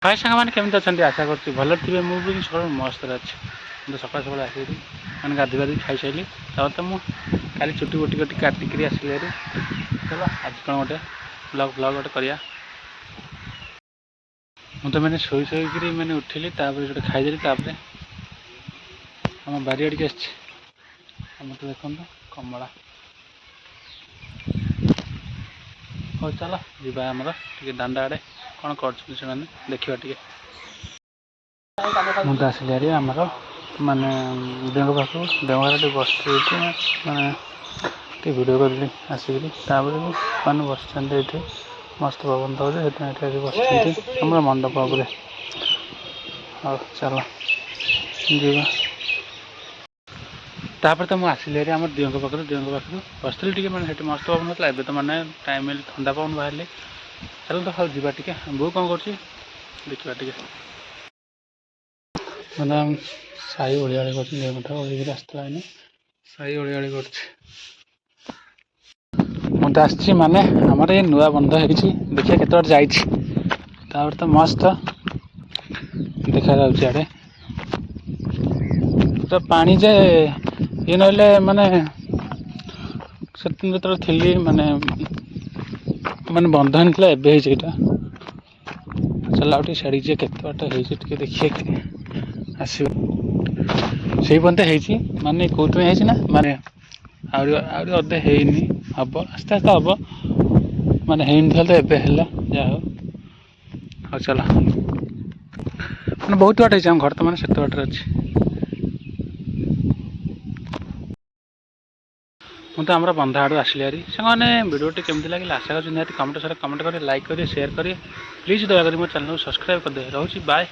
हाय साଙ୍ଗମାନେ କେମିତି ଅଛନ୍ତି ଆଶା କରୁଛି ଭଲ ଥିବେ। ମୁଁ ବି ସବୁ ମସ୍ତରେ ଅଛି। ମୁଁ ତ ସକାଳୁ ସକାଳୁ ଆସିଲି ମାନେ ଗାଧୋଇ ପାଧୋଇ ଖାଇସାରିଲି। ତାପରେ ତ ମୁଁ କାଲି ଚୁଟି ଗୋଟି କାଟିକିରି ଆସିଲି ହେରି। ଚାଲ ଆଜି କ'ଣ ଗୋଟେ ବ୍ଲଗ୍ ଗୋଟେ କରିବା। ମୁଁ ତ ମାନେ ଶୋଇକିରି ମାନେ ଉଠିଲି, ତାପରେ ଗୋଟେ ଖାଇଦେଲି, ତାପରେ ଆମ ବାରିଆଡ଼ିକି ଆସିଛି। ଆମର ତ ଦେଖନ୍ତୁ କମଳା। ହଉ ଚାଲ ଯିବା ଆମର ଟିକେ ଦାଣ୍ଡ ଆଡ଼େ, କ'ଣ କରୁଛନ୍ତି ସେମାନେ ଦେଖିବା ଟିକେ। ମୁଁ ତ ଆସିଲି ହେରି ଆମର ମାନେ ଦେଙ୍କ ପାଖକୁ। ଦେଙ୍କ ପାଖରେ ଟିକେ ବସିଛି ମାନେ ଟିକେ ଭିଡ଼ିଓ କରିଲି ଆସିକିରି। ତାପରେ ବି ମାନେ ବସିଛନ୍ତି ଏଇଠି, ମସ୍ତ ପବନ ଦେଉଛି, ସେଥିପାଇଁ ଏଠି ଆସି ବସିଛନ୍ତି ଆମର ମଣ୍ଡପ ଉପରେ। ହଉ ଚାଲ ଯିବା। ତାପରେ ତ ମୁଁ ଆସିଲି ହେରି ଆମର ଦିଅଙ୍କ ପାଖରୁ ବସିଥିଲି ଟିକେ, ମାନେ ସେଠି ମସ୍ତ ପବନ ହେଉଥିଲା। ଏବେ ତ ମାନେ ଟାଇମ୍ ହେଲେ ଥଣ୍ଡା ପବନ ବାହାରିଲେ। ଚାଲନ୍ତୁ ହଉ ଯିବା ଟିକେ। ବୋଉ କ'ଣ କରୁଛି ଦେଖିବା ଟିକେ। ମାନେ ସାହି ଓଳିଆଳି କରୁଛି, ଦେହଟା ଓଳିକିରି ଆସିଥିଲା ଏଇନେ ସାହି ଓଳିଆଳି କରୁଛି। ମୁଁ ତ ଆସିଛି ମାନେ ଆମର ଏଇ ନୂଆ ବନ୍ଧ ହେଇଛି, ଦେଖିବା କେତେ ବାଟ ଯାଇଛି। ତାପରେ ତ ମସ୍ତ ଦେଖାଯାଉଛି ଆଡ଼େ ପୁରା ପାଣି ଯେ ଇଏ ନହେଲେ ମାନେ ସେଦିନ ଯେତେବେଳେ ଥିଲି ମାନେ ବନ୍ଧ ହେଇନଥିଲା, ଏବେ ହେଇଛି ଏଇଟା। ଚାଲ ଆଉ ଟିକେ ଛାଡ଼ିକି ଯିବା, କେତେ ବାଟ ହେଇଛି ଟିକେ ଦେଖିବା ଆସିବ। ସେଇ ପର୍ଯ୍ୟନ୍ତ ହେଇଛି, ମାନେ କେଉଁଥିପାଇଁ ହେଇଛି ନା ମାନେ ଆହୁରି ଅଧେ ହେଇନି, ହବ ଆସ୍ତେ ଆସ୍ତେ ହବ। ମାନେ ହେଇନଥିଲା ତ ଏବେ ହେଲା, ଯାହା ହଉ। ହଉ ଚାଲ, ମାନେ ବହୁତ ବାଟ ହେଇଛି, ଆମ ଘର ତ ମାନେ ସେତେ ବାଟରେ ଅଛି। ମୁଁ ତ ଆମର ବନ୍ଧ ଆଡ଼ୁ ଆସିଲି ହେରି। ସାଙ୍ଗମାନେ ଭିଡ଼ିଓଟି କେମିତି ଲାଗିଲା ଆଶା କରୁଛି ନିହାତି କମେଣ୍ଟ କରି ଲାଇକ୍ କରିବେ, ସେୟାର କରିବେ। ପ୍ଲିଜ୍ ଦୟାକରି ମୋ ଚ୍ୟାନେଲକୁ ସବସ୍କ୍ରାଇବ୍ କରିଦେବେ। ରହୁଛି ବାଏ।